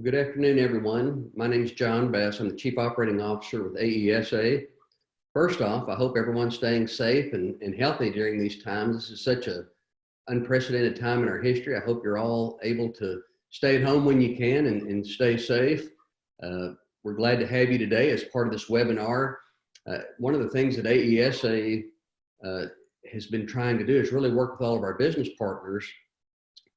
Good afternoon, everyone. My name is John Bass. I'm the Chief Operating Officer with AESA. First off, I hope everyone's staying safe and healthy during these times. This is such an unprecedented time in our history. I hope you're all able to stay at home when you can and stay safe. We're glad to have you today as part of this webinar. One of the things that AESA has been trying to do is really work with all of our business partners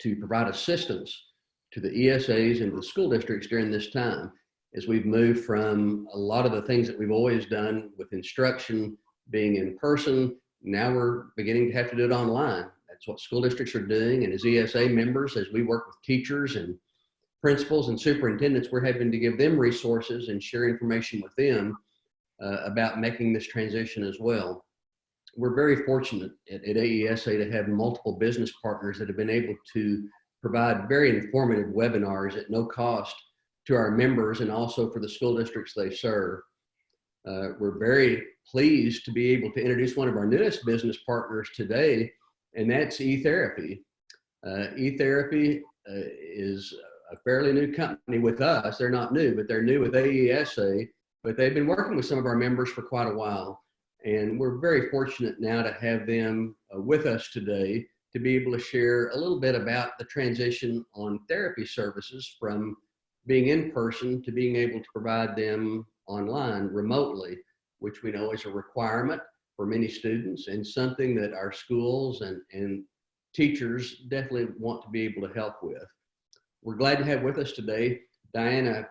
to provide assistance to the ESAs and the school districts during this time, as we've moved from a lot of the things that we've always done with instruction being in person. Now we're beginning to have to do it online. That's what school districts are doing. And as ESA members, as we work with teachers and principals and superintendents, we're having to give them resources and share information with them about making this transition as well. We're very fortunate at AESA to have multiple business partners that have been able to provide very informative webinars at no cost to our members and also for the school districts they serve. We're very pleased to be able to introduce one of our newest business partners today, and that's eTherapy. eTherapy is a fairly new company with us. They're not new, but they're new with AESA, but they've been working with some of our members for quite a while. And we're very fortunate now to have them with us today to be able to share a little bit about the transition on therapy services from being in person to being able to provide them online remotely, which we know is a requirement for many students and something that our schools and teachers definitely want to be able to help with. We're glad to have with us today Diana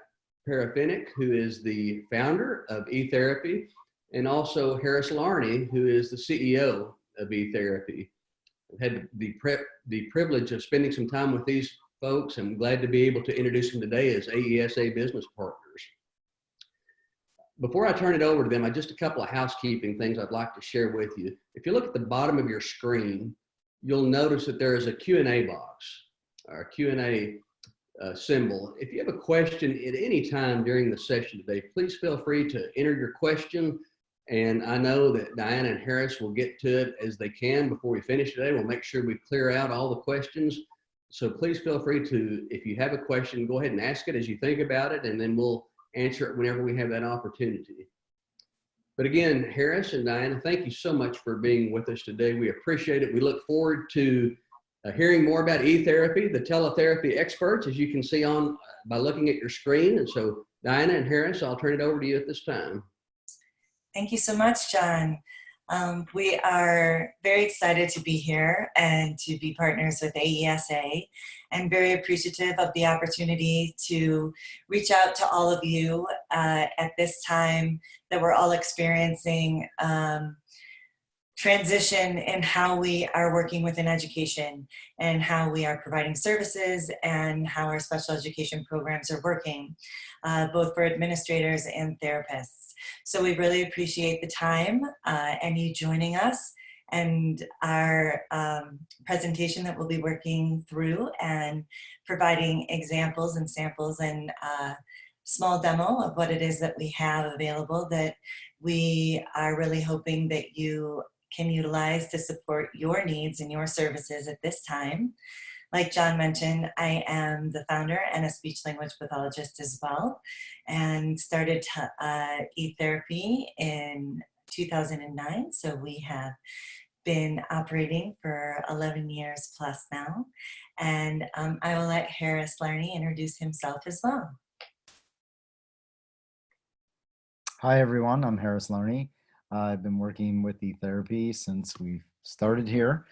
Paraprofessionals, who is the founder of eTherapy, and also Harris Larney, who is the CEO of eTherapy. I've had the privilege of spending some time with these folks. I'm glad to be able to introduce them today as AESA business partners. Before I turn it over to them, just a couple of housekeeping things I'd like to share with you. If you look at the bottom of your screen, you'll notice that there is a Q&A box, or a Q&A symbol. If you have a question at any time during the session today, please feel free to enter your question. And I know that Diana and Harris will get to it as they can before we finish today. We'll make sure we clear out all the questions. So please feel free to, if you have a question, go ahead and ask it as you think about it, and then we'll answer it whenever we have that opportunity. But again, Harris and Diana, thank you so much for being with us today. We appreciate it. We look forward to hearing more about eTherapy, the teletherapy experts, as you can see on by looking at your screen. And so Diana and Harris, I'll turn it over to you at this time. Thank you so much, John. We are very excited to be here and to be partners with AESA, and very appreciative of the opportunity to reach out to all of you at this time that we're all experiencing transition in how we are working within education and how we are providing services and how our special education programs are working, both for administrators and therapists. So we really appreciate the time and you joining us, and our presentation that we'll be working through and providing examples and samples and small demo of what it is that we have available that we are really hoping that you can utilize to support your needs and your services at this time. Like John mentioned, I am the founder and a speech language pathologist as well, and started eTherapy in 2009. So we have been operating for 11 years plus now. And I will let Harris Larney introduce himself as well. Hi, everyone. I'm Harris Larney. I've been working with eTherapy since we started here.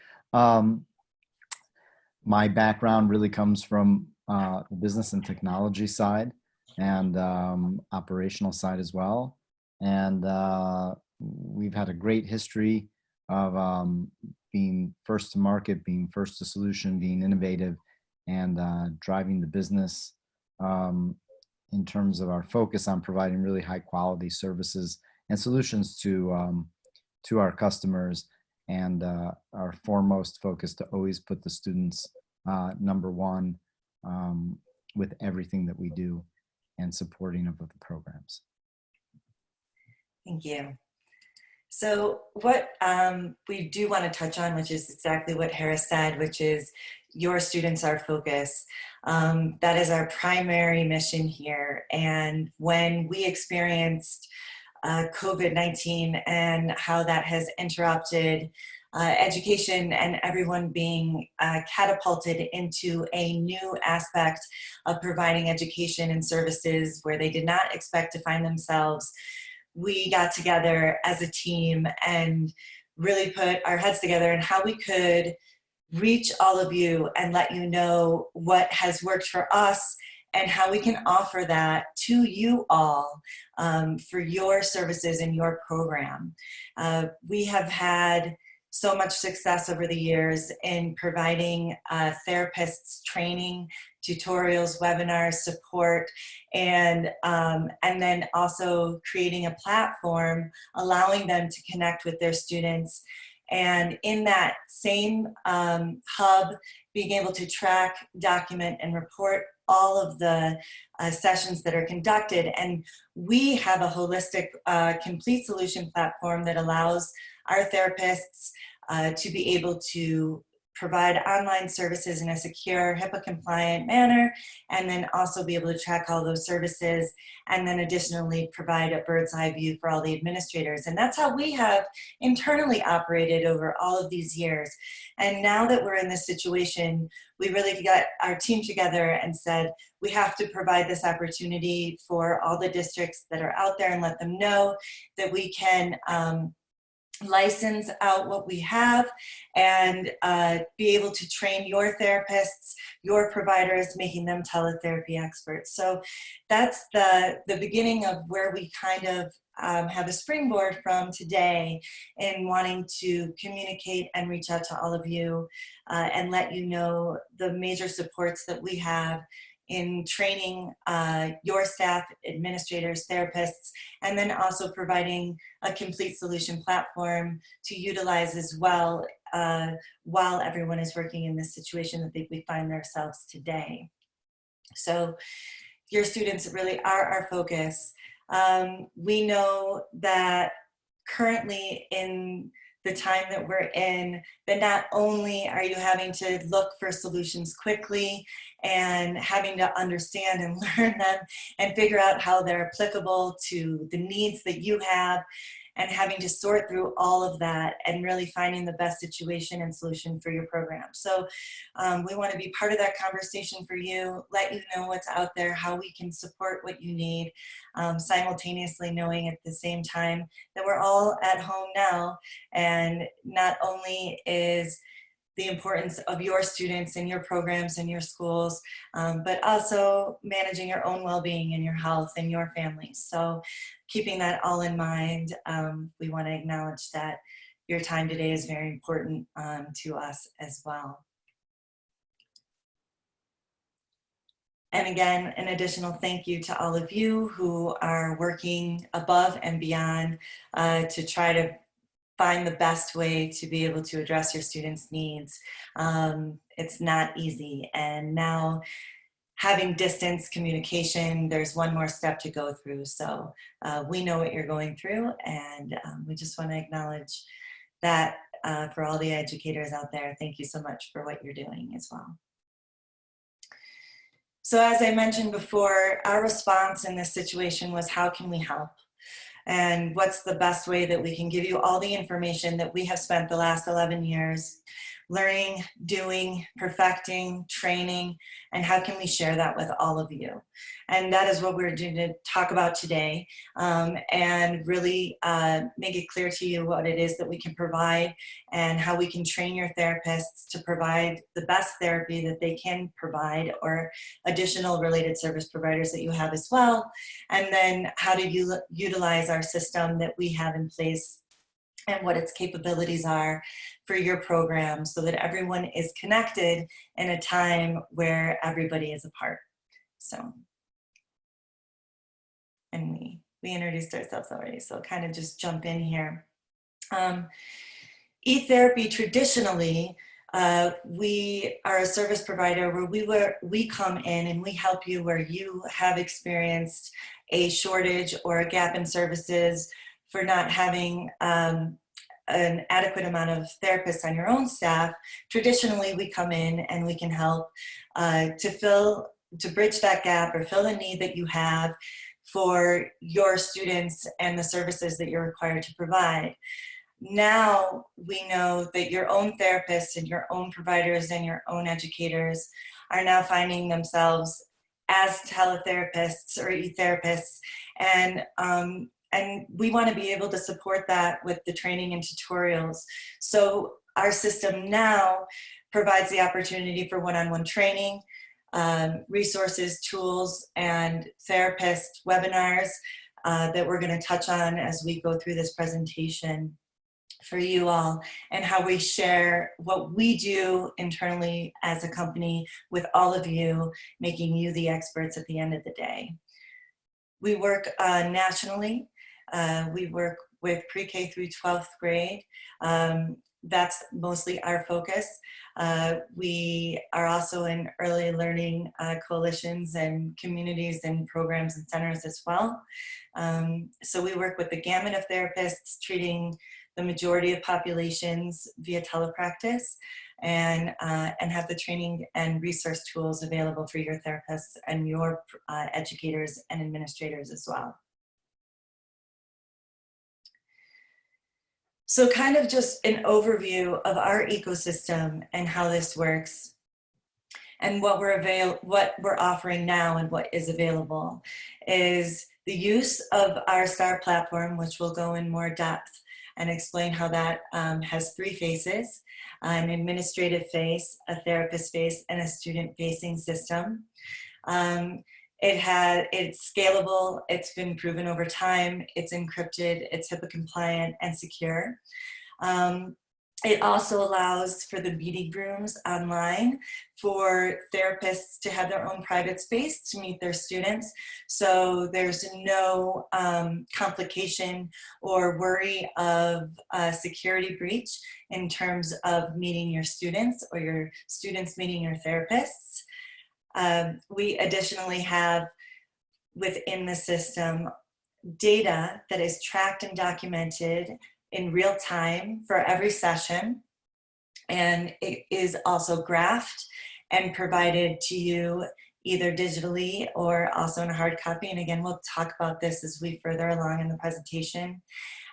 My background really comes from the business and technology side and operational side as well. And we've had a great history of being first to market, being first to solution, being innovative, and driving the business in terms of our focus on providing really high quality services and solutions to our customers, and our foremost focus to always put the students number one with everything that we do and supporting of the programs. Thank you. So what we do want to touch on, which is exactly what Harris said, which is your students our focus. That is our primary mission here. And when we experienced COVID-19 and how that has interrupted education and everyone being catapulted into a new aspect of providing education and services where they did not expect to find themselves, we got together as a team and really put our heads together on how we could reach all of you and let you know what has worked for us and how we can offer that to you all for your services in your program. We have had so much success over the years in providing therapists training, tutorials, webinars, support, and then also creating a platform allowing them to connect with their students. And in that same hub, being able to track, document, and report all of the sessions that are conducted. And we have a holistic, complete solution platform that allows our therapists to be able to provide online services in a secure, HIPAA compliant manner, and then also be able to track all those services, and then additionally provide a bird's eye view for all the administrators. And that's how we have internally operated over all of these years. And now that we're in this situation, we really got our team together and said, we have to provide this opportunity for all the districts that are out there and let them know that we can license out what we have and be able to train your therapists, your providers, making them teletherapy experts. So that's the beginning of where we kind of have a springboard from today in wanting to communicate and reach out to all of you and let you know the major supports that we have in training your staff, administrators, therapists, and then also providing a complete solution platform to utilize as well while everyone is working in this situation that we find ourselves today. So your students really are our focus. We know that currently in the time that we're in, that not only are you having to look for solutions quickly and having to understand and learn them and figure out how they're applicable to the needs that you have, and having to sort through all of that and really finding the best situation and solution for your program. So we want to be part of that conversation for you, let you know what's out there, how we can support what you need, simultaneously knowing at the same time that we're all at home now, and not only is the importance of your students and your programs and your schools, but also managing your own well-being and your health and your families. So keeping that all in mind, we want to acknowledge that your time today is very important to us as well. And again, an additional thank you to all of you who are working above and beyond to try to find the best way to be able to address your students' needs. It's not easy. And now having distance communication, there's one more step to go through. So we know what you're going through, and we just want to acknowledge that for all the educators out there. Thank you so much for what you're doing as well. So as I mentioned before, our response in this situation was, how can we help? And what's the best way that we can give you all the information that we have spent the last 11 years learning, doing, perfecting, training, and how can we share that with all of you? And that is what we're going to talk about today, and really make it clear to you what it is that we can provide and how we can train your therapists to provide the best therapy that they can provide, or additional related service providers that you have as well, and then how to utilize our system that we have in place and what its capabilities are for your program, so that everyone is connected in a time where everybody is apart. So, and we introduced ourselves already, so kind of just jump in here. E-therapy, traditionally, we are a service provider where we come in and we help you where you have experienced a shortage or a gap in services for not having an adequate amount of therapists on your own staff, traditionally we come in and we can help to bridge that gap or fill the need that you have for your students and the services that you're required to provide. Now we know that your own therapists and your own providers and your own educators are now finding themselves as teletherapists or e-therapists, and we want to be able to support that with the training and tutorials. So our system now provides the opportunity for one-on-one training, resources, tools, and therapist webinars that we're going to touch on as we go through this presentation for you all, and how we share what we do internally as a company with all of you, making you the experts at the end of the day. We work nationally. We work with pre-K through 12th grade. That's mostly our focus. We are also in early learning coalitions and communities and programs and centers as well. So we work with the gamut of therapists treating the majority of populations via telepractice, and have the training and resource tools available for your therapists and your educators and administrators as well. So kind of just an overview of our ecosystem and how this works, and what we're offering now and what is available is the use of our STAR platform, which will go in more depth and explain how that has 3 phases: an administrative phase, a therapist phase, and a student-facing system. It's scalable, it's been proven over time, it's encrypted, it's HIPAA compliant and secure. It also allows for the meeting rooms online for therapists to have their own private space to meet their students. So there's no complication or worry of a security breach in terms of meeting your students or your students meeting your therapists. We additionally have within the system data that is tracked and documented in real time for every session, and it is also graphed and provided to you either digitally or also in a hard copy. And again, we'll talk about this as we further along in the presentation.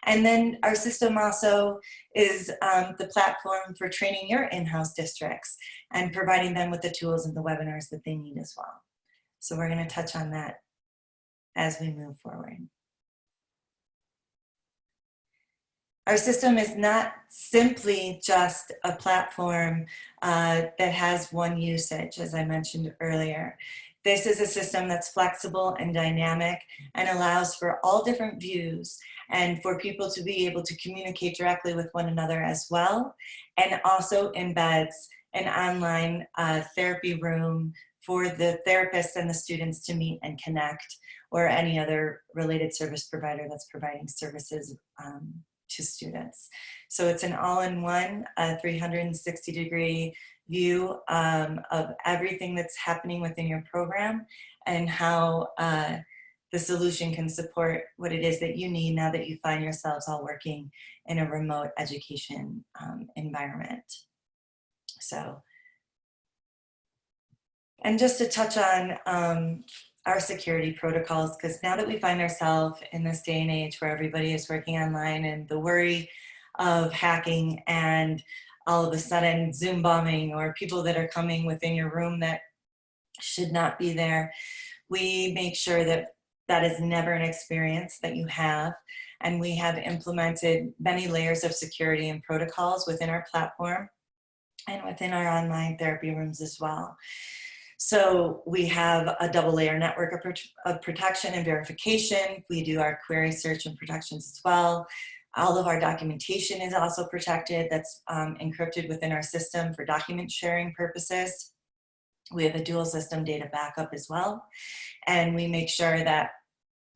And then our system also is the platform for training your in-house districts and providing them with the tools and the webinars that they need as well. So we're going to touch on that as we move forward. Our system is not simply just a platform that has one usage, as I mentioned earlier. This is a system that's flexible and dynamic and allows for all different views and for people to be able to communicate directly with one another as well, and also embeds an online therapy room for the therapists and the students to meet and connect, or any other related service provider that's providing services to students. So it's an all-in-one 360-degree view of everything that's happening within your program and how the solution can support what it is that you need now that you find yourselves all working in a remote education environment. So, and just to touch on our security protocols, because now that we find ourselves in this day and age where everybody is working online and the worry of hacking and all of a sudden Zoom bombing or people that are coming within your room that should not be there, we make sure that that is never an experience that you have. And we have implemented many layers of security and protocols within our platform and within our online therapy rooms as well. So we have a double layer network of protection and verification. We do our query search and protections as well. All of our documentation is also protected. That's encrypted within our system for document sharing purposes. We have a dual system data backup as well. And we make sure that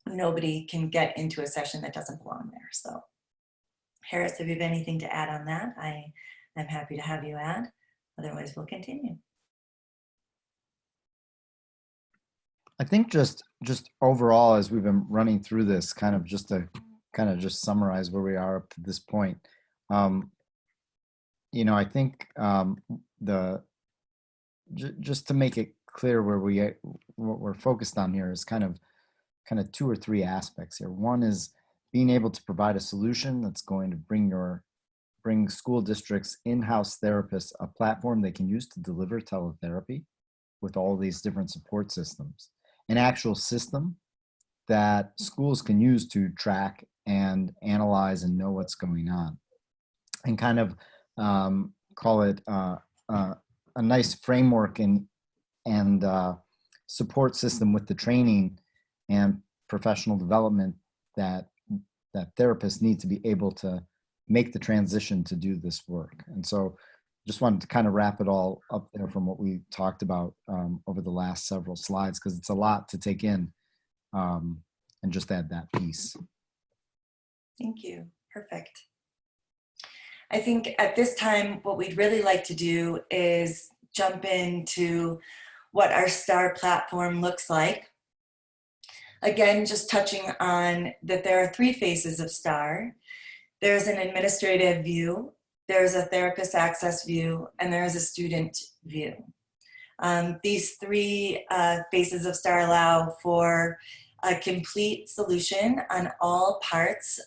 nobody can get into a session that doesn't belong there. So Harris, if you have anything to add on that, I'm happy to have you add. Otherwise, we'll continue. I think just overall, as we've been running through this, kind of just to just summarize where we are up to this point, Um, you know, I think just to make it clear where what we're focused on here is kind of two or three aspects here. One is being able to provide a solution that's going to bring school districts in-house therapists a platform they can use to deliver teletherapy with all these different support systems, an actual system that schools can use to track and analyze and know what's going on, and kind of call it a nice framework and support system with the training and professional development that therapists need to be able to make the transition to do this work. And so just wanted to kind of wrap it all up there from what we talked about over the last several slides, because it's a lot to take in, and just add that piece. Thank you. Perfect. I think at this time, what we'd really like to do is jump into what our STAR platform looks like. Again, just touching on that there are three phases of STAR. There's an administrative view, there's a therapist access view, and there is a student view. These three phases of STAR allow for a complete solution on all parts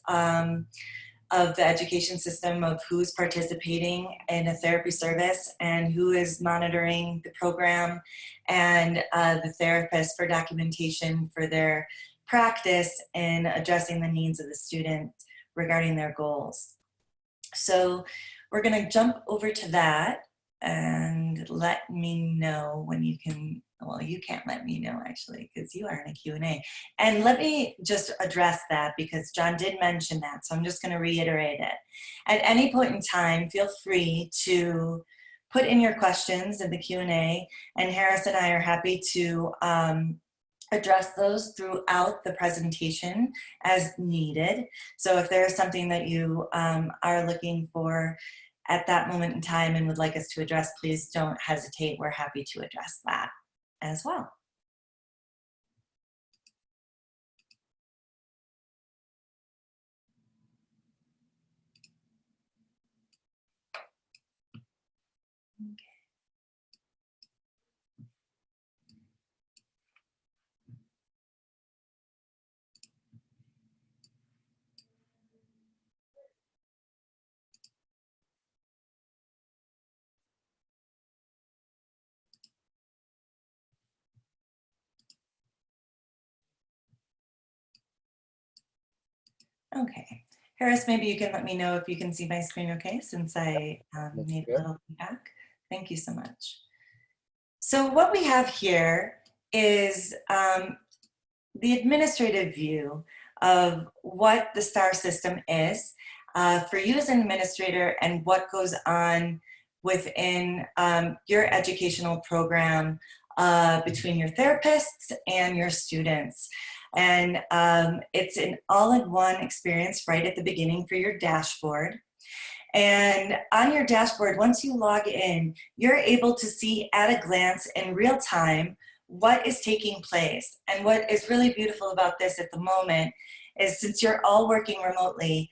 of the education system, of who's participating in a therapy service and who is monitoring the program, and the therapist for documentation for their practice in addressing the needs of the student regarding their goals. So we're going to jump over to that, and let me know when you can. Well, you can't let me know actually, because you are in a Q&A. And let me just address that, because John did mention that, so I'm just going to reiterate it. At any point in time, feel free to put in your questions in the Q&A, and Harris and I are happy to address those throughout the presentation as needed. So if there is something that you are looking for at that moment in time and would like us to address, please don't hesitate. We're happy to address that as well. Okay, Harris, maybe you can let me know if you can see my screen okay, since I made a little feedback. Thank you so much. So what we have here is the administrative view of what the STAR system is for you as an administrator, and what goes on within your educational program between your therapists and your students. And it's an all-in-one experience right at the beginning for your dashboard. And on your dashboard, once you log in, you're able to see at a glance in real time what is taking place. And what is really beautiful about this at the moment is, since you're all working remotely,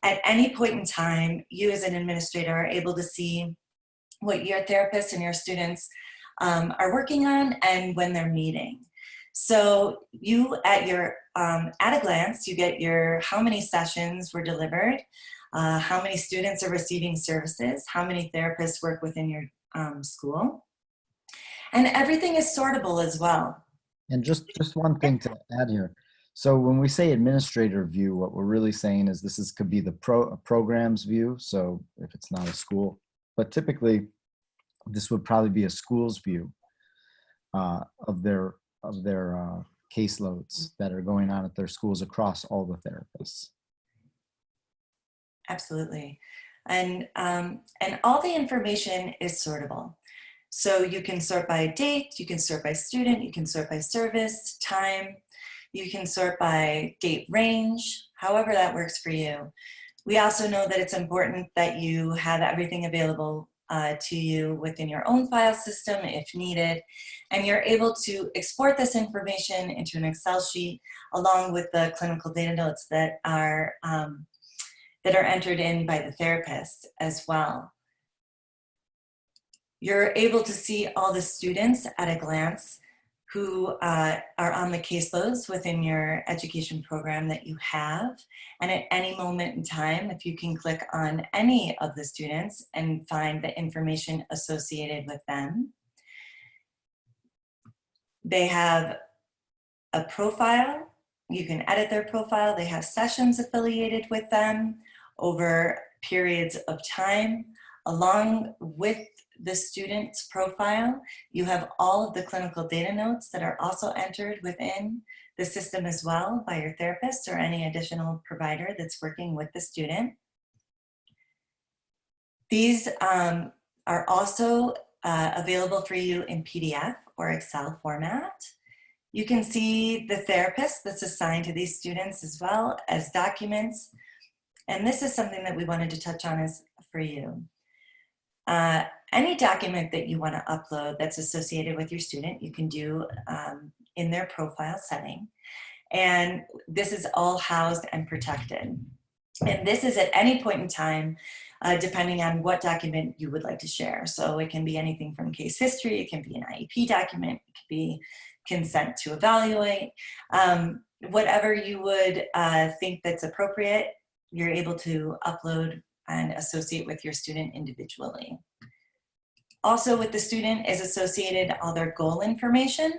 at any point in time, you as an administrator are able to see what your therapists and your students are working on and when they're meeting. So you, at a glance, you get your how many sessions were delivered, how many students are receiving services, how many therapists work within your school, and everything is sortable as well. And just one thing to add here. So when we say administrator view, what we're really saying is this could be the programs view. So if it's not a school, but typically this would probably be a school's view of their caseloads that are going on at their schools across all the therapists. Absolutely. And all the information is sortable. So you can sort by date, you can sort by student, you can sort by service, time, you can sort by date range, however that works for you. We also know that it's important that you have everything available to you within your own file system if needed, and you're able to export this information into an Excel sheet along with the clinical data notes that are that are entered in by the therapist as well. You're able to see all the students at a glance who are on the caseloads within your education program that you have. And at any moment in time, if you can click on any of the students and find the information associated with them. They have a profile. You can edit their profile. They have sessions affiliated with them over periods of time. Along with the student's profile, you have all of the clinical data notes that are also entered within the system as well by your therapist or any additional provider that's working with the student. These are also available for you in PDF or Excel format. You can see the therapist that's assigned to these students as well as documents. And this is something that we wanted to touch on is for you. Any document that you want to upload that's associated with your student, you can do in their profile setting. And this is all housed and protected. And this is at any point in time, depending on what document you would like to share. So it can be anything from case history, it can be an IEP document, it could be consent to evaluate. Whatever you would think that's appropriate, you're able to upload and associate with your student individually. Also with the student is associated all their goal information.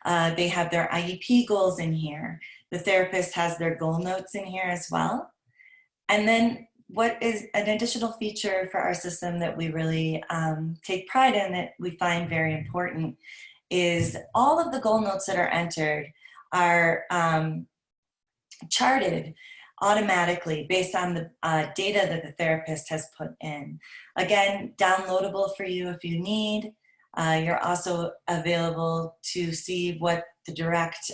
They have their IEP goals in here. The therapist has their goal notes in here as well. And then what is an additional feature for our system that we really take pride in, that we find very important, is all of the goal notes that are entered are charted automatically based on the data that the therapist has put in. Again, downloadable for you if you need. You're also available to see what the direct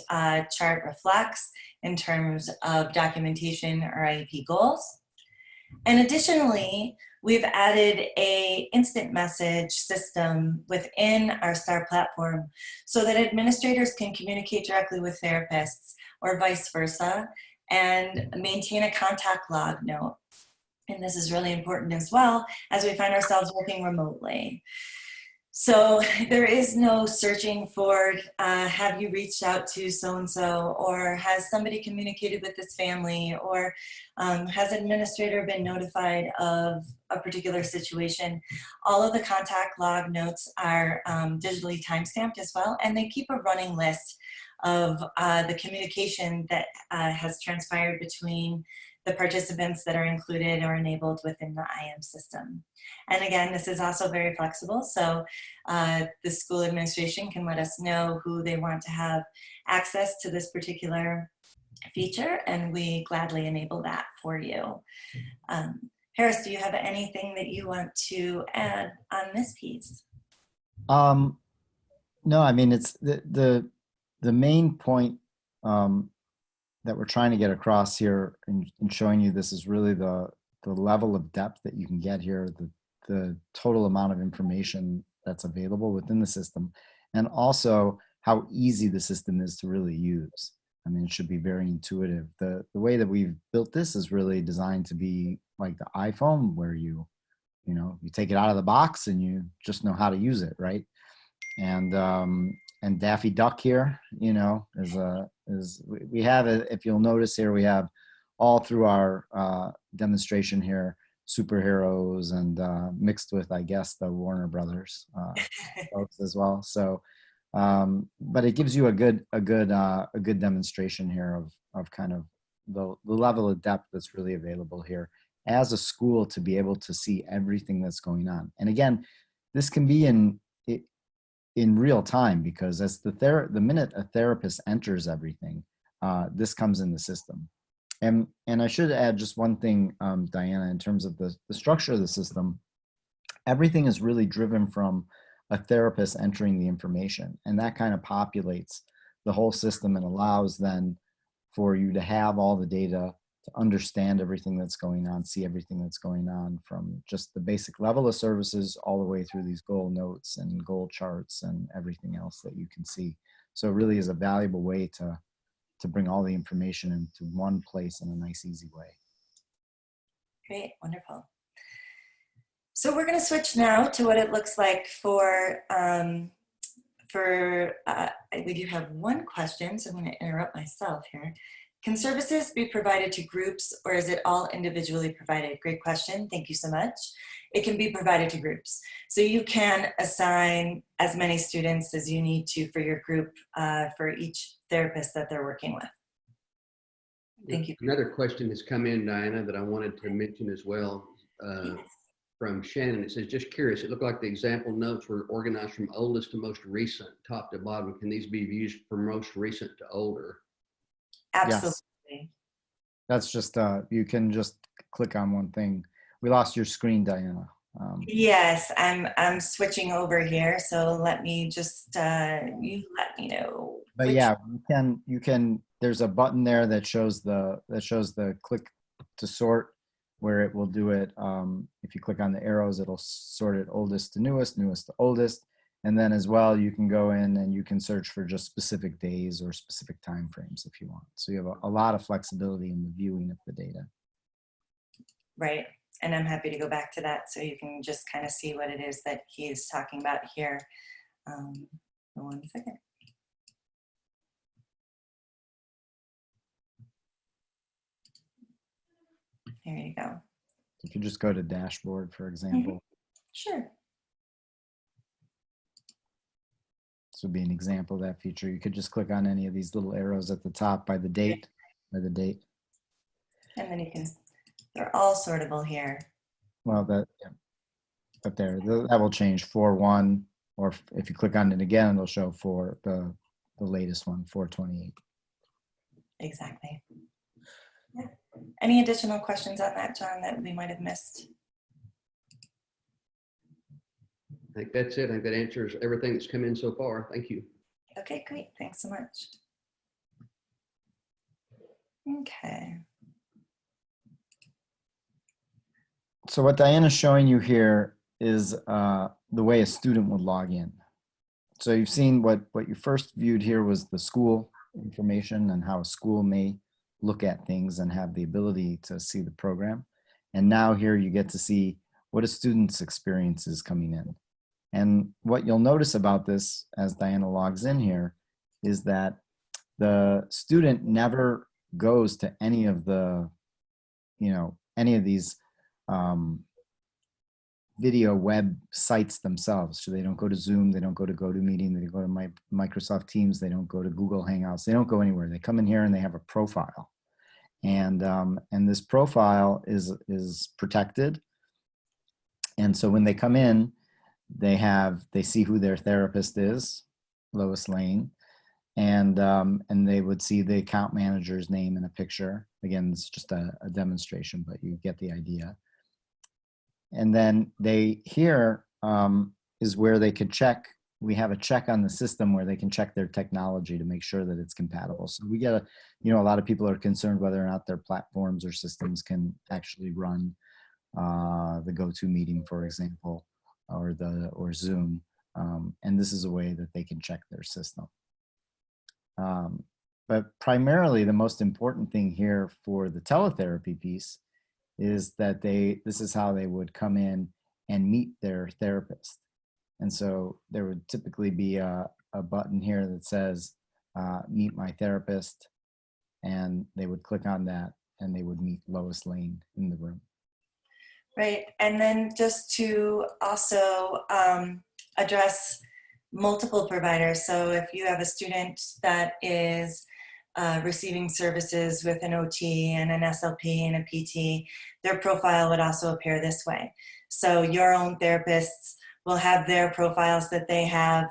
chart reflects in terms of documentation or IEP goals. And additionally, we've added a instant message system within our STAR platform so that administrators can communicate directly with therapists or vice versa and maintain a contact log note. And this is really important as well as we find ourselves working remotely. So there is no searching for, have you reached out to so-and-so, or has somebody communicated with this family, or has an administrator been notified of a particular situation. All of the contact log notes are digitally timestamped as well, and they keep a running list of the communication that has transpired between the participants that are included or enabled within the IM system. And again, this is also very flexible, so the school administration can let us know who they want to have access to this particular feature, and we gladly enable that for you. Harris, do you have anything that you want to add on this piece? No, I mean, it's the main point that we're trying to get across here in showing you this is really the level of depth that you can get here, the total amount of information that's available within the system, and also how easy the system is to really use. I mean, it should be very intuitive. The way that we've built this is really designed to be like the iPhone, where you take it out of the box and you just know how to use it, right? And Daffy Duck here, we have it. If you'll notice here, we have all through our demonstration here superheroes and mixed with, I guess, the Warner Brothers folks as well. So, but it gives you a good demonstration here of kind of the level of depth that's really available here as a school to be able to see everything that's going on. And again, this can be in real time, because as the minute a therapist enters everything, this comes in the system. And I should add just one thing, Diana, in terms of the structure of the system. Everything is really driven from a therapist entering the information, and that kind of populates the whole system and allows then for you to have all the data, to understand everything that's going on, see everything that's going on, from just the basic level of services all the way through these goal notes and goal charts and everything else that you can see. So it really is a valuable way to bring all the information into one place in a nice, easy way. Great, wonderful. So we're going to switch now to what it looks like we do have one question, so I'm going to interrupt myself here. Can services be provided to groups, or is it all individually provided? Great question. Thank you so much. It can be provided to groups. So you can assign as many students as you need to for your group for each therapist that they're working with. Thank you. Another question has come in, Diana, that I wanted to mention as well. Yes. From Shannon. It says, just curious, it looked like the example notes were organized from oldest to most recent, top to bottom. Can these be used from most recent to older? Absolutely. Yes. That's just, you can just click on one thing. We lost your screen, Diana. Yes, I'm switching over here. So let me just, you let me know. But yeah, you can, there's a button there that shows the click to sort, where it will do it. If you click on the arrows, it'll sort it oldest to newest, newest to oldest. And then as well, you can go in and you can search for just specific days or specific time frames if you want. So you have a lot of flexibility in the viewing of the data. Right. And I'm happy to go back to that so you can just kind of see what it is that he's talking about here. 1 second. There you go. If you just go to dashboard, for example. Sure. This would be an example of that feature. You could just click on any of these little arrows at the top by the date, And then you can, they're all sortable here. Well, that, yeah. But there, that will change 4/1, or if you click on it again, it'll show for the latest one, 4/28. Exactly. Yeah. Any additional questions on that, John, that we might have missed? I think that's it. I think that answers everything that's come in so far. Thank you. Okay, great. Thanks so much. Okay. So what Diana's showing you here is the way a student would log in. So you've seen what you first viewed here was the school information and how a school may look at things and have the ability to see the program. And now here you get to see what a student's experience is coming in. And what you'll notice about this as Diana logs in here is that the student never goes to any of the, any of these video web sites themselves. So they don't go to Zoom, they don't go to GoToMeeting, they don't go to Microsoft Teams, they don't go to Google Hangouts, they don't go anywhere. They come in here and they have a profile. And this profile is protected. And so when they come in, they see who their therapist is, Lois Lane, and they would see the account manager's name in a picture. Again, it's just a demonstration, but you get the idea. And then here is where they could check. We have a check on the system where they can check their technology to make sure that it's compatible. So we get a lot of people are concerned whether or not their platforms or systems can actually run the GoToMeeting, for example, or Zoom. And this is a way that they can check their system. But primarily the most important thing here for the teletherapy piece is that this is how they would come in and meet their therapist. And so there would typically be a button here that says, meet my therapist. And they would click on that and they would meet Lois Lane in the room. Right, and then just to also address multiple providers. So if you have a student that is receiving services with an OT and an SLP and a PT, their profile would also appear this way. So your own therapists will have their profiles that they have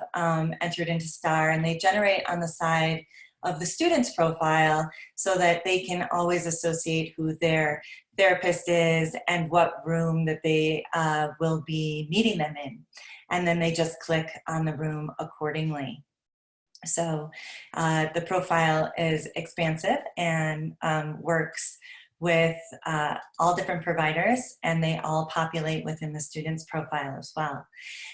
entered into STAR, and they generate on the side of the student's profile so that they can always associate who their therapist is and what room that they will be meeting them in. And then they just click on the room accordingly. So the profile is expansive and works with all different providers, and they all populate within the student's profile as well.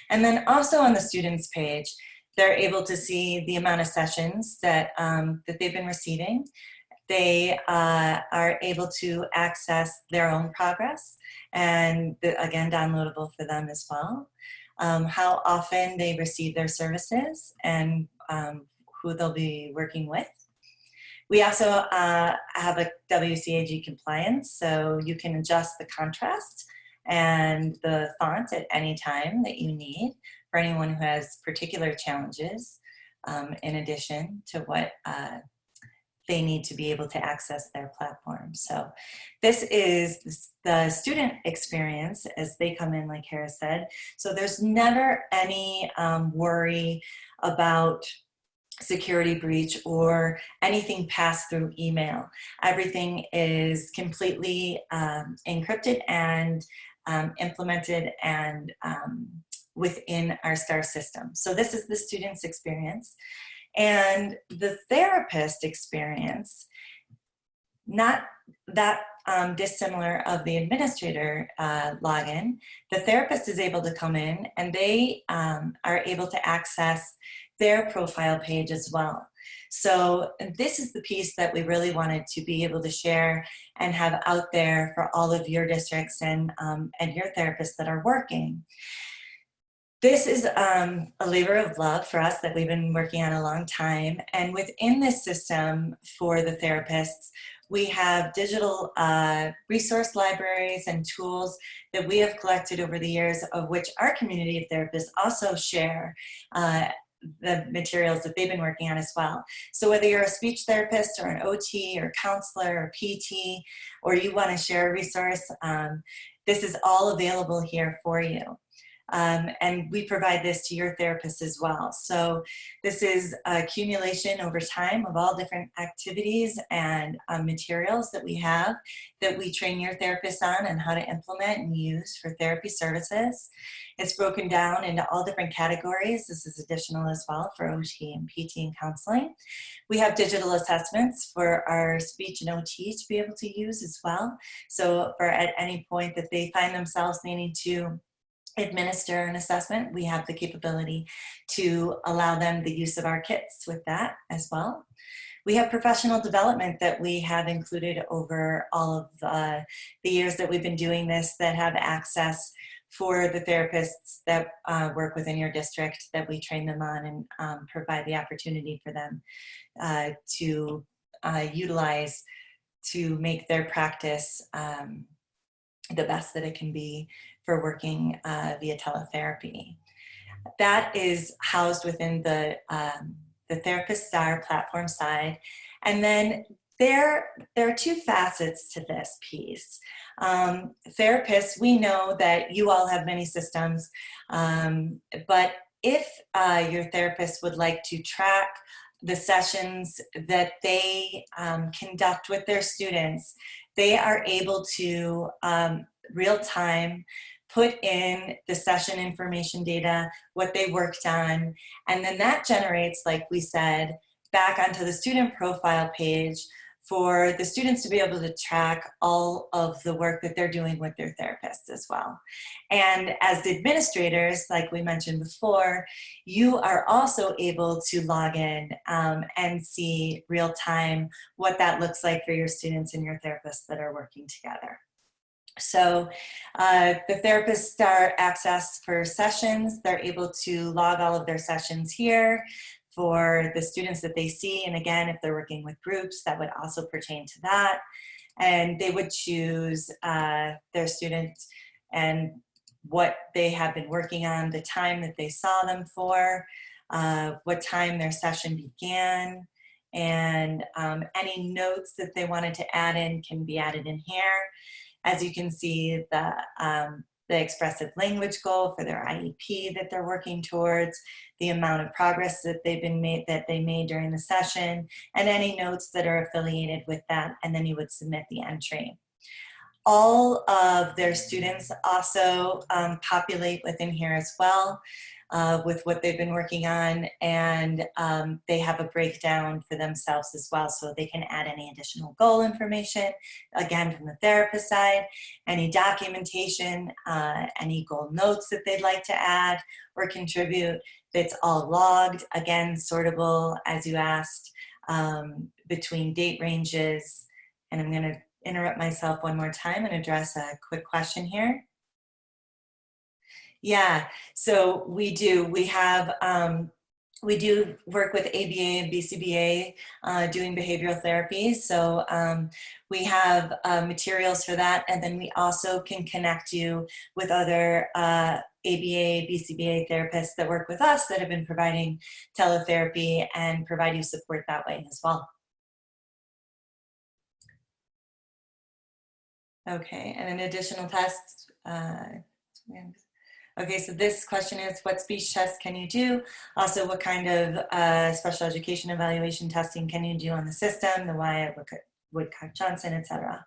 And then also on the student's page, they're able to see the amount of sessions that they've been receiving, They are able to access their own progress, and again, downloadable for them as well. How often they receive their services, and who they'll be working with. We also have a WCAG compliance, so you can adjust the contrast and the font at any time that you need for anyone who has particular challenges, in addition to what they need to be able to access their platform. So this is the student experience as they come in, like Hera said. So there's never any worry about security breach or anything passed through email. Everything is completely encrypted and implemented and within our STAR system. So this is the student's experience. And the therapist experience, not that dissimilar of the administrator login. The therapist is able to come in and they are able to access their profile page as well. So this is the piece that we really wanted to be able to share and have out there for all of your districts and your therapists that are working. This is a labor of love for us that we've been working on a long time. And within this system for the therapists, we have digital resource libraries and tools that we have collected over the years, of which our community of therapists also share the materials that they've been working on as well. So whether you're a speech therapist or an OT or counselor or PT, or you want to share a resource, this is all available here for you. And we provide this to your therapist as well. So this is accumulation over time of all different activities and materials that we have that we train your therapists on and how to implement and use for therapy services. It's broken down into all different categories. This is additional as well for OT and PT and counseling. We have digital assessments for our speech and OT to be able to use as well. So for at any point that they find themselves needing to administer an assessment, we have the capability to allow them the use of our kits with that as well. We have professional development that we have included over all of the years that we've been doing this, that have access for the therapists that work within your district, that we train them on and provide the opportunity for them to utilize to make their practice the best that it can be for working via teletherapy. That is housed within the Therapist Star platform side. And then there are two facets to this piece. Therapists, we know that you all have many systems, but if your therapist would like to track the sessions that they conduct with their students, they are able to real time put in the session information data, what they worked on, and then that generates, like we said, back onto the student profile page for the students to be able to track all of the work that they're doing with their therapists as well. And as the administrators, like we mentioned before, you are also able to log in and see real time what that looks like for your students and your therapists that are working together. So the therapists are access for sessions. They're able to log all of their sessions here for the students that they see. And again, if they're working with groups, that would also pertain to that. And they would choose their students and what they have been working on, the time that they saw them for, what time their session began, and any notes that they wanted to add in can be added in here. As you can see, the expressive language goal for their IEP that they're working towards, the amount of progress that they made during the session, and any notes that are affiliated with that, and then you would submit the entry. All of their students also populate within here as well with what they've been working on, and they have a breakdown for themselves as well, so they can add any additional goal information, again from the therapist side, any documentation, any goal notes that they'd like to add or contribute. It's all logged, again, sortable as you asked, between date ranges. And I'm going to interrupt myself one more time and address a quick question here. Yeah, so we do. We do work with ABA and BCBA doing behavioral therapy. So we have materials for that. And then we also can connect you with other ABA, BCBA therapists that work with us that have been providing teletherapy and provide you support that way as well. Okay, and an additional test. Okay, so this question is, what speech tests can you do? Also, what kind of special education evaluation testing can you do on the system, the Wyatt, Woodcock-Johnson, etc.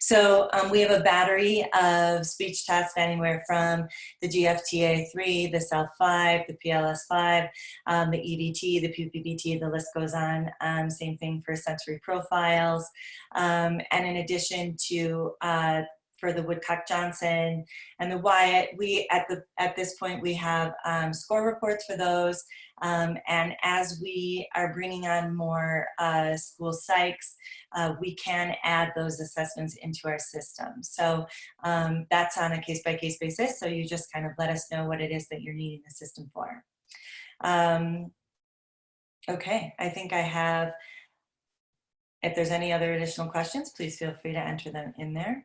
So we have a battery of speech tests anywhere from the GFTA-3, the SELF-5, the PLS-5, the EVT, the PPBT, the list goes on. Same thing for sensory profiles. And in addition to for the Woodcock-Johnson and the Wyatt, we at this point we have score reports for those, and as we are bringing on more school psychs, we can add those assessments into our system. So that's on a case-by-case basis, so you just kind of let us know what it is that you're needing the system for. Okay, I think I have, if there's any other additional questions, please feel free to enter them in there.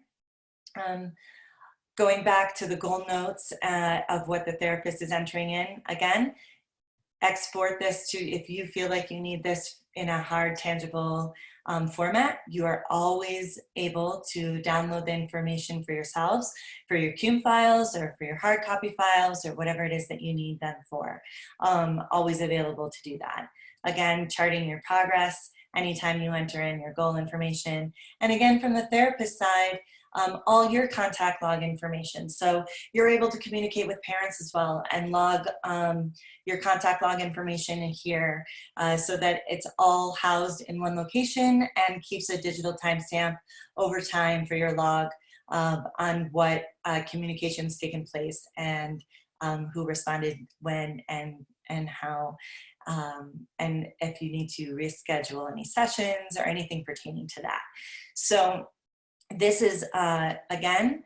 Going back to the goal notes of what the therapist is entering in, again, export this to, if you feel like you need this in a hard, tangible format, you are always able to download the information for yourselves, for your CUME files or for your hard copy files or whatever it is that you need them for. Always available to do that. Again, charting your progress anytime you enter in your goal information. And again, from the therapist side, all your contact log information. So you're able to communicate with parents as well and log your contact log information in here so that it's all housed in one location and keeps a digital timestamp over time for your log on what communication's taken place and who responded when and how. And if you need to reschedule any sessions or anything pertaining to that. So this is, again,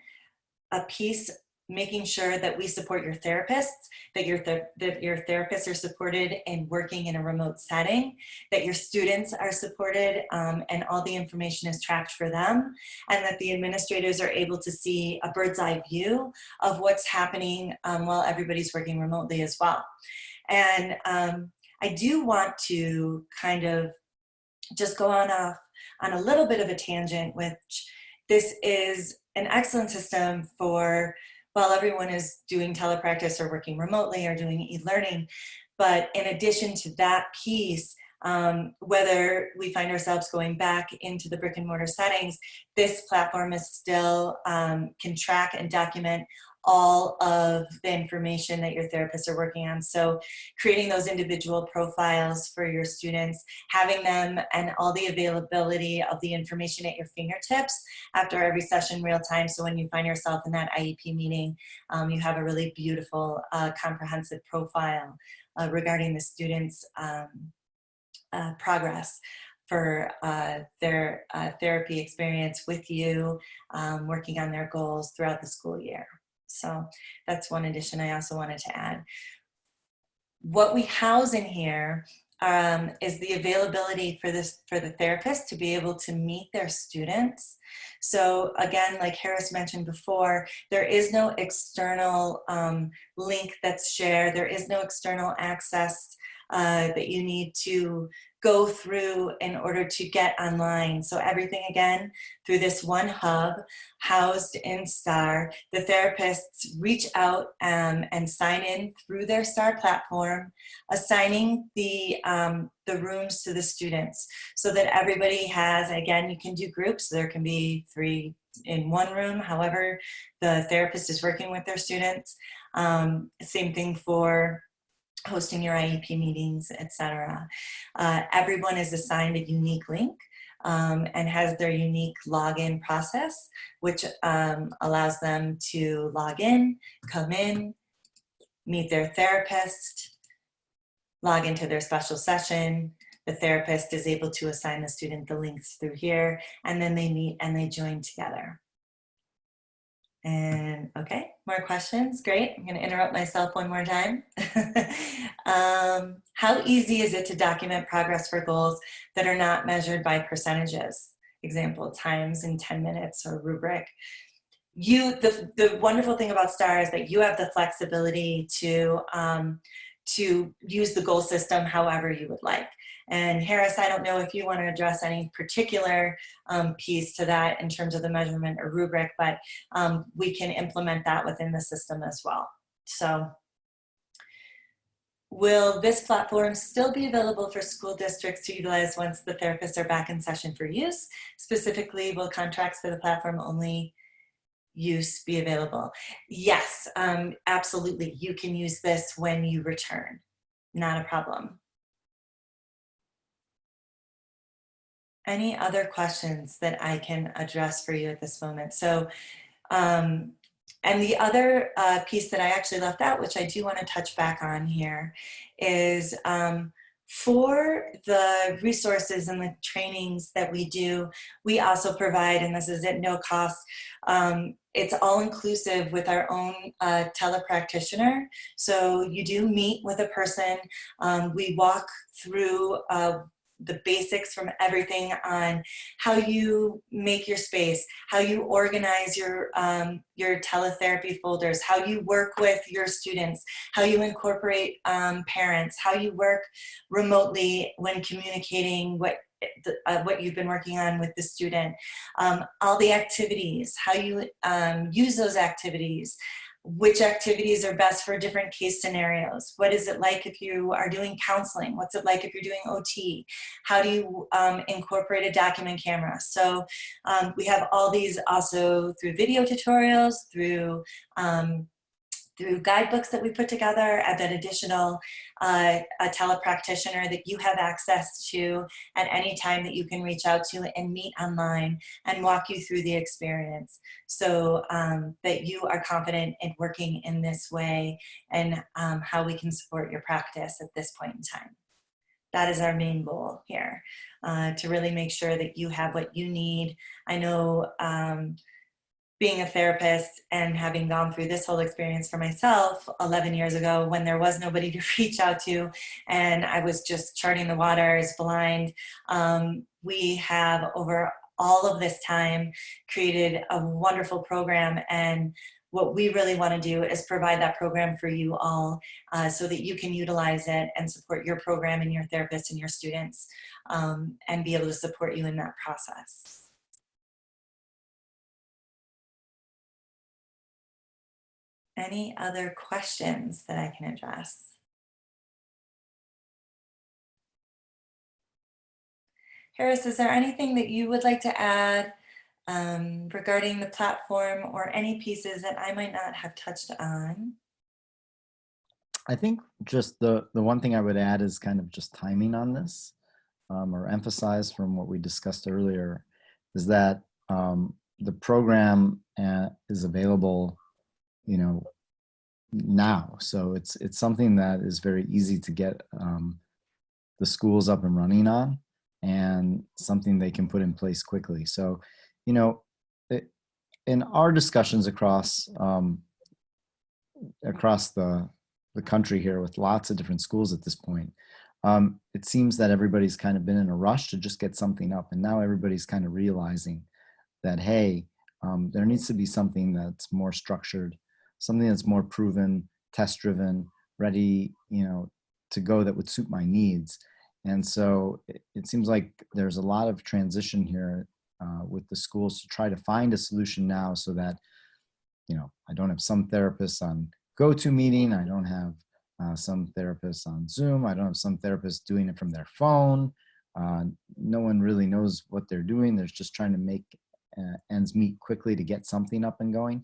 a piece making sure that we support your therapists, that your therapists are supported in working in a remote setting, that your students are supported and all the information is tracked for them, and that the administrators are able to see a bird's eye view of what's happening while everybody's working remotely as well. And I do want to kind of just go on a little bit of a tangent, which this is an excellent system for while everyone is doing telepractice or working remotely or doing e-learning. But in addition to that piece, whether we find ourselves going back into the brick and mortar settings, this platform is still can track and document all of the information that your therapists are working on. So creating those individual profiles for your students, having them and all the availability of the information at your fingertips after every session real time. So when you find yourself in that IEP meeting, you have a really beautiful comprehensive profile regarding the students' progress for their therapy experience with you, working on their goals throughout the school year. So that's one addition I also wanted to add. What we house in here is the availability for the therapist to be able to meet their students. So again, like Harris mentioned before, there is no external link that's shared. There is no external access that you need to go through in order to get online. So everything, again, through this one hub housed in STAR, the therapists reach out and sign in through their STAR platform, assigning the rooms to the students so that everybody has, again, you can do groups. There can be 3 in one room, however the therapist is working with their students. Same thing for hosting your IEP meetings, etc. Everyone is assigned a unique link and has their unique login process, which allows them to log in, come in, meet their therapist, log into their special session, the therapist is able to assign the student the links through here, and then they meet and they join together. And okay, more questions? Great. I'm going to interrupt myself one more time. How easy is it to document progress for goals that are not measured by percentages? Example, times in 10 minutes or rubric. The wonderful thing about STAR is that you have the flexibility to use the goal system however you would like. And Harris, I don't know if you want to address any particular piece to that in terms of the measurement or rubric, but we can implement that within the system as well. So will this platform still be available for school districts to utilize once the therapists are back in session for use? Specifically, will contracts for the platform only use be available? Yes, absolutely. You can use this when you return. Not a problem. Any other questions that I can address for you at this moment? So, and the other piece that I actually left out, which I do want to touch back on here, is for the resources and the trainings that we do, we also provide, and this is at no cost, it's all inclusive with our own telepractitioner. So you do meet with a person. We walk through the basics from everything on how you make your space, how you organize your teletherapy folders, how you work with your students, how you incorporate parents, how you work remotely when communicating what you've been working on with the student, all the activities, how you use those activities, which activities are best for different case scenarios. What is it like if you are doing counseling? What's it like if you're doing OT? How do you incorporate a document camera? So we have all these also through video tutorials, through guidebooks that we put together, and then additional a telepractitioner that you have access to at any time that you can reach out to and meet online and walk you through the experience, so that you are confident in working in this way and how we can support your practice at this point in time. That is our main goal here, to really make sure that you have what you need. I know being a therapist and having gone through this whole experience for myself 11 years ago when there was nobody to reach out to and I was just charting the waters blind, we have over all of this time created a wonderful program, and what we really want to do is provide that program for you all so that you can utilize it and support your program and your therapists and your students, and be able to support you in that process. Any other questions that I can address? Harris, is there anything that you would like to add regarding the platform or any pieces that I might not have touched on? I think just the one thing I would add is kind of just timing on this, or emphasize from what we discussed earlier, is that the program is available, now. So it's something that is very easy to get the schools up and running on, and something they can put in place quickly. So, in our discussions across the country here with lots of different schools at this point, it seems that everybody's kind of been in a rush to just get something up, and now everybody's kind of realizing that, hey, there needs to be something that's more structured, something that's more proven, test-driven, ready, to go, that would suit my needs. And so it seems like there's a lot of transition here with the schools to try to find a solution now, so that, I don't have some therapists on GoToMeeting, I don't have some therapists on Zoom, I don't have some therapists doing it from their phone. No one really knows what they're doing. They're just trying to make ends meet quickly to get something up and going.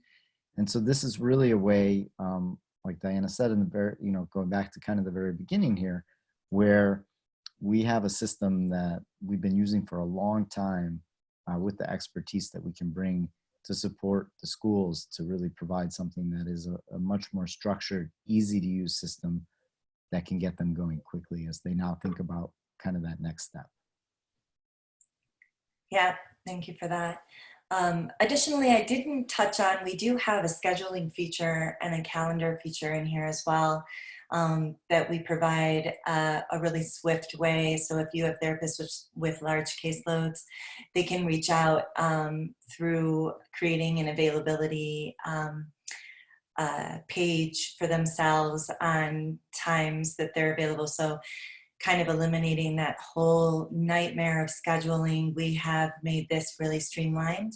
And so this is really a way, like Diana said in the very, going back to kind of the very beginning here, where we have a system that we've been using for a long time with the expertise that we can bring to support the schools to really provide something that is a much more structured, easy to use system that can get them going quickly as they now think about kind of that next step. Yeah, thank you for that. Additionally, I didn't touch on, we do have a scheduling feature and a calendar feature in here as well, that we provide a really swift way. So if you have therapists with large caseloads, they can reach out through creating an availability page for themselves on times that they're available. So kind of eliminating that whole nightmare of scheduling, we have made this really streamlined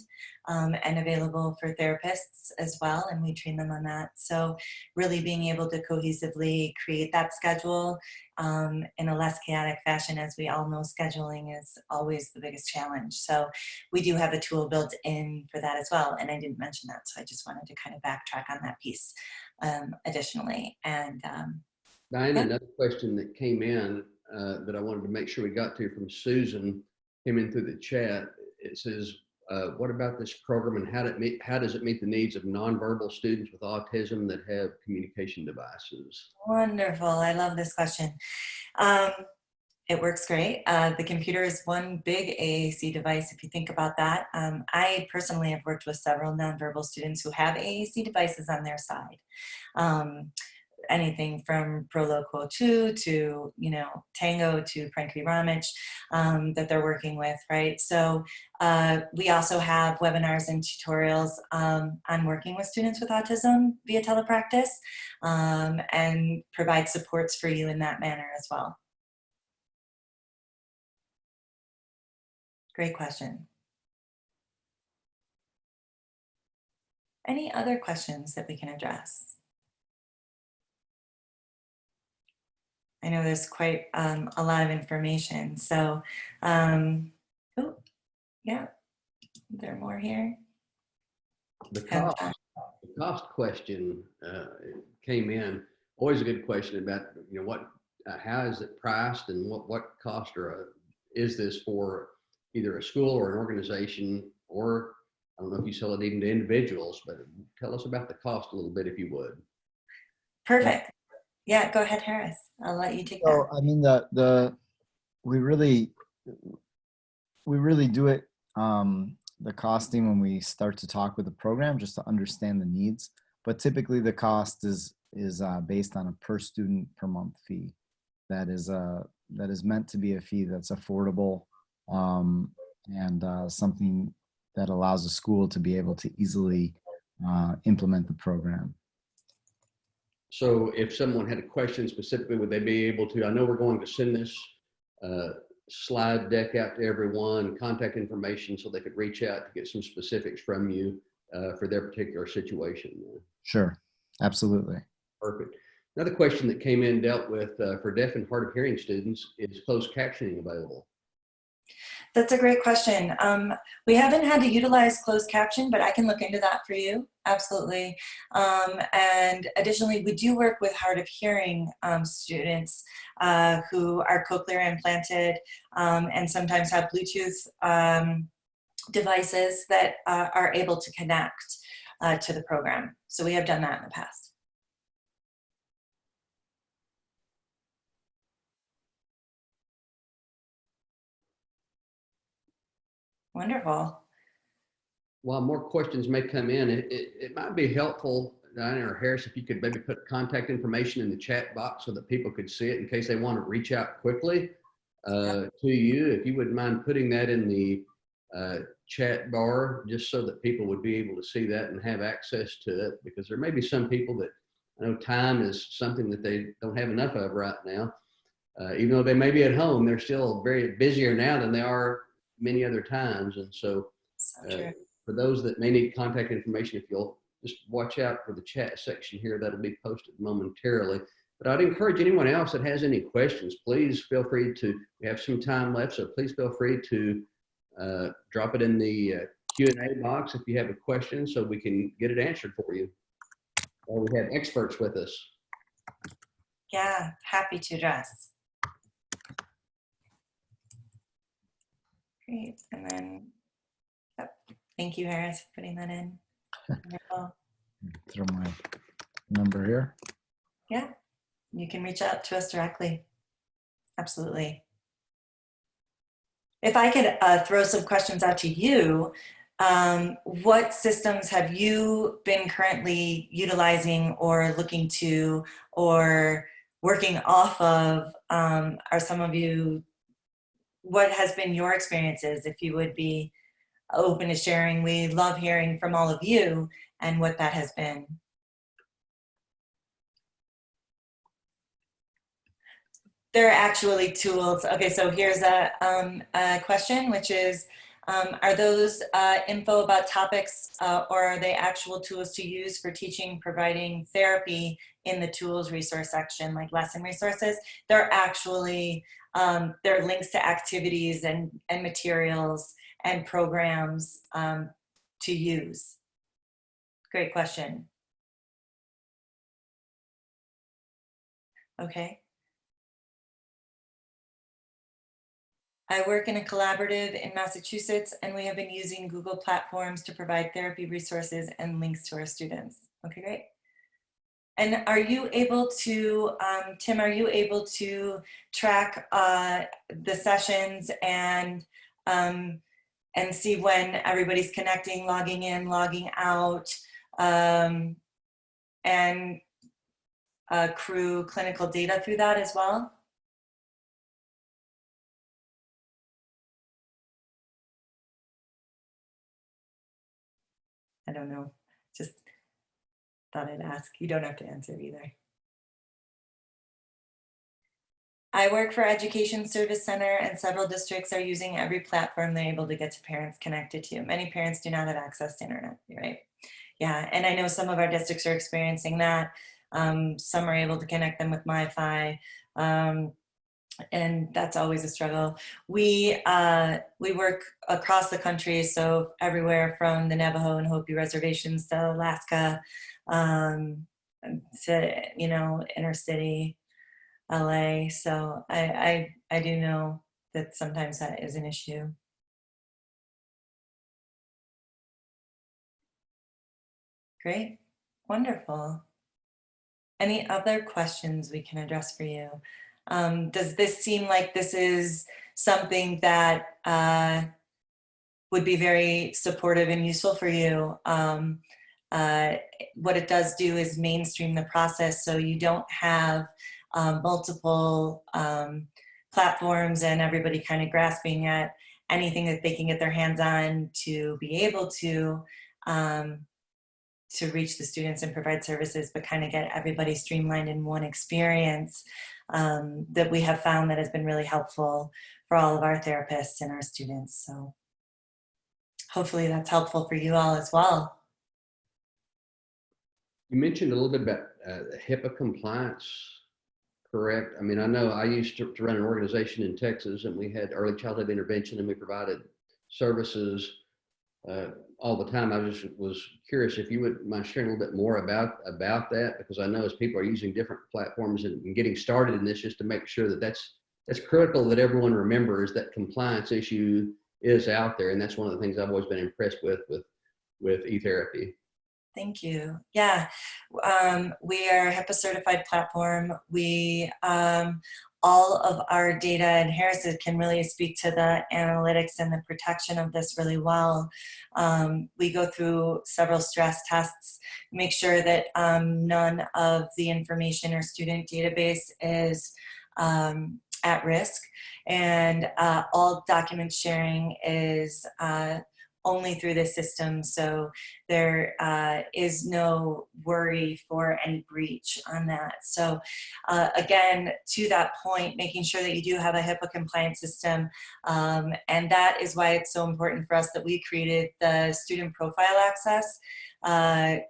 and available for therapists as well, and we train them on that. So really being able to cohesively create that schedule in a less chaotic fashion. As we all know, scheduling is always the biggest challenge. So we do have a tool built in for that as well, and I didn't mention that, so I just wanted to kind of backtrack on that piece additionally. And Diana, another question that came in that I wanted to make sure we got to from Susan, came in through the chat. It says, what about this program, and how does it meet the needs of nonverbal students with autism that have communication devices? Wonderful. I love this question. It works great. The computer is one big AAC device, if you think about that. I personally have worked with several nonverbal students who have AAC devices on their side. Anything from Proloquo 2 to, you know, Tango to Prankly Ramich that they're working with, right? So we also have webinars and tutorials on working with students with autism via telepractice and provide supports for you in that manner as well. Great question. Any other questions that we can address? I know there's quite a lot of information. So, oh, yeah, there are more here. The cost question came in. Always a good question about, you know, what, how is it priced, and what cost is this for either a school or an organization, or I don't know if you sell it even to individuals, but tell us about the cost a little bit if you would. Perfect. Yeah, go ahead, Harris. I'll let you take that. So, I mean, we really do it, the costing when we start to talk with the program, just to understand the needs. But typically the cost is based on a per student per month fee. That is meant to be a fee that's affordable, and something that allows a school to be able to easily implement the program. So if someone had a question specifically, would they be able to, I know we're going to send this slide deck out to everyone, contact information, so they could reach out to get some specifics from you for their particular situation. Sure, absolutely. Perfect. Another question that came in dealt with for deaf and hard of hearing students, is closed captioning available? That's a great question. We haven't had to utilize closed caption, but I can look into that for you. Absolutely. And additionally, we do work with hard of hearing students who are cochlear implanted and sometimes have Bluetooth devices that are able to connect to the program. So we have done that in the past. Wonderful. While more questions may come in, it might be helpful, Diana or Harris, if you could maybe put contact information in the chat box so that people could see it in case they want to reach out quickly to you. If you wouldn't mind putting that in the chat bar, just so that people would be able to see that and have access to it, because there may be some people that, I know time is something that they don't have enough of right now. Even though they may be at home, they're still very busier now than they are many other times. And so for those that may need contact information, if you'll just watch out for the chat section here, that'll be posted momentarily. But I'd encourage anyone else that has any questions, please feel free to, we have some time left, so please feel free to drop it in the Q&A box if you have a question, so we can get it answered for you. Or we have experts with us. Yeah, happy to address. Great. And then, thank you, Harris, for putting that in. Wonderful. Throw my number here. Yeah, you can reach out to us directly. Absolutely. if I could throw some questions out to you, what systems have you been currently utilizing or looking to or working off of? Are some of you, what has been your experiences, if you would be open to sharing? We love hearing from all of you and what that has been. There are actually tools. Okay, so here's a question, which is, are those info about topics or are they actual tools to use for teaching, providing therapy in the tools resource section, like lesson resources? They're actually, they're links to activities and materials and programs to use. Great question. Okay. I work in a collaborative in Massachusetts, and we have been using Google platforms to provide therapy resources and links to our students. Okay, great. And are you able to, Tim, are you able to track the sessions and see when everybody's connecting, logging in, logging out, and accrue clinical data through that as well? I don't know, just thought I'd ask. You don't have to answer either. I work for Education Service Center, and several districts are using every platform they're able to get to parents connected to. Many parents do not have access to internet, right? Yeah, and I know some of our districts are experiencing that. Some are able to connect them with Wi-Fi, and that's always a struggle. We work across the country, so everywhere from the Navajo and Hopi reservations to Alaska, to, you know, inner city LA. So I do know that sometimes that is an issue. Great, wonderful. Any other questions we can address for you? Does this seem like this is something that would be very supportive and useful for you? What it does do is mainstream the process, so you don't have multiple platforms and everybody kind of grasping at anything that they can get their hands on to be able to reach the students and provide services, but kind of get everybody streamlined in one experience that we have found that has been really helpful for all of our therapists and our students. So hopefully that's helpful for you all as well. You mentioned a little bit about HIPAA compliance, correct? I mean, I know I used to run an organization in Texas, and we had early childhood intervention, and we provided services all the time. I just was curious if you would mind sharing a little bit more about that, because I know as people are using different platforms and getting started in this, just to make sure that that's critical that everyone remembers that compliance issue is out there, and that's one of the things I've always been impressed with eTherapy. Thank you. Yeah, we are a HIPAA certified platform. We all of our data, and Harris can really speak to the analytics and the protection of this really well. We go through several stress tests, make sure that none of the information or student database is at risk, and all document sharing is only through the system, so there is no worry for any breach on that. So again, to that point, making sure that you do have a HIPAA compliant system, and that is why it's so important for us that we created the student profile access,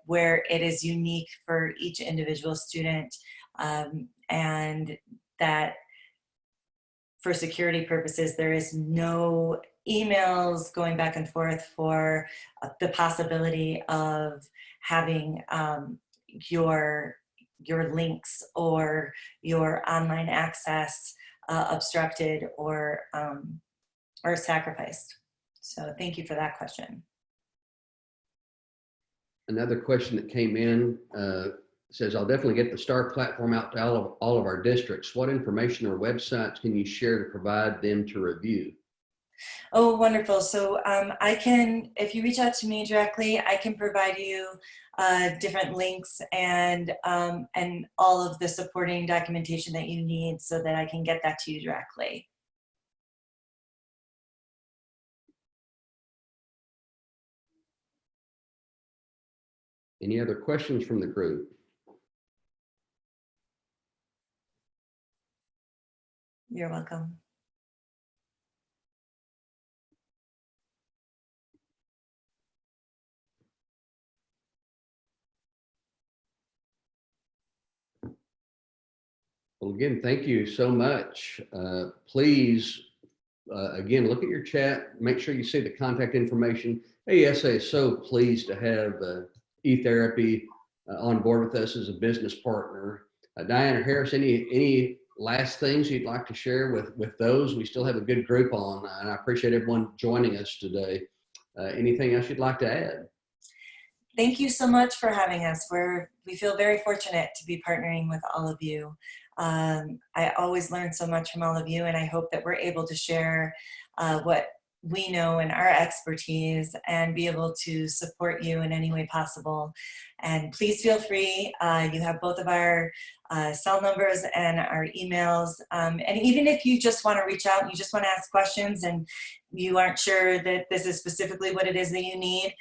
where it is unique for each individual student, and that for security purposes, there is no emails going back and forth for the possibility of having your links or your online access obstructed or sacrificed. So thank you for that question. Another question that came in says, I'll definitely get the STAR platform out to all of our districts. What information or websites can you share to provide them to review? Oh, wonderful. So I can, if you reach out to me directly, I can provide you different links and all of the supporting documentation that you need so that I can get that to you directly. Any other questions from the group? You're welcome. Well, again, thank you so much. Please, again, look at your chat. Make sure you see the contact information. AESA is so pleased to have eTherapy on board with us as a business partner. Diana Harris, any last things you'd like to share with those? We still have a good group on, and I appreciate everyone joining us today. Anything else you'd like to add? Thank you so much for having us. We feel very fortunate to be partnering with all of you. I always learn so much from all of you, and I hope that we're able to share what we know and our expertise and be able to support you in any way possible. And please feel free. You have both of our cell numbers and our emails. And even if you just want to reach out and you just want to ask questions and you aren't sure that this is specifically what it is that you need,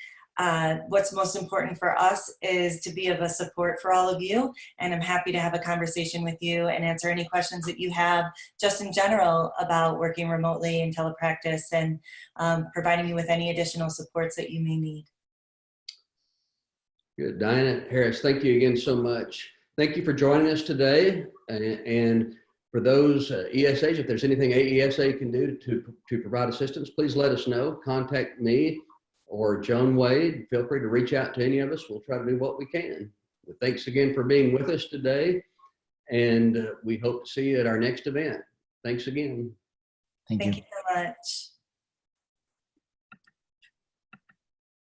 what's most important for us is to be of a support for all of you, and I'm happy to have a conversation with you and answer any questions that you have just in general about working remotely in telepractice and providing you with any additional supports that you may need. Good. Diana Harris, thank you again so much. Thank you for joining us today. And for those ESAs, if there's anything AESA can do to provide assistance, please let us know. Contact me or Joan Wade. Feel free to reach out to any of us. We'll try to do what we can. Well, thanks again for being with us today. And we hope to see you at our next event. Thanks again. Thank you. Thank you so much.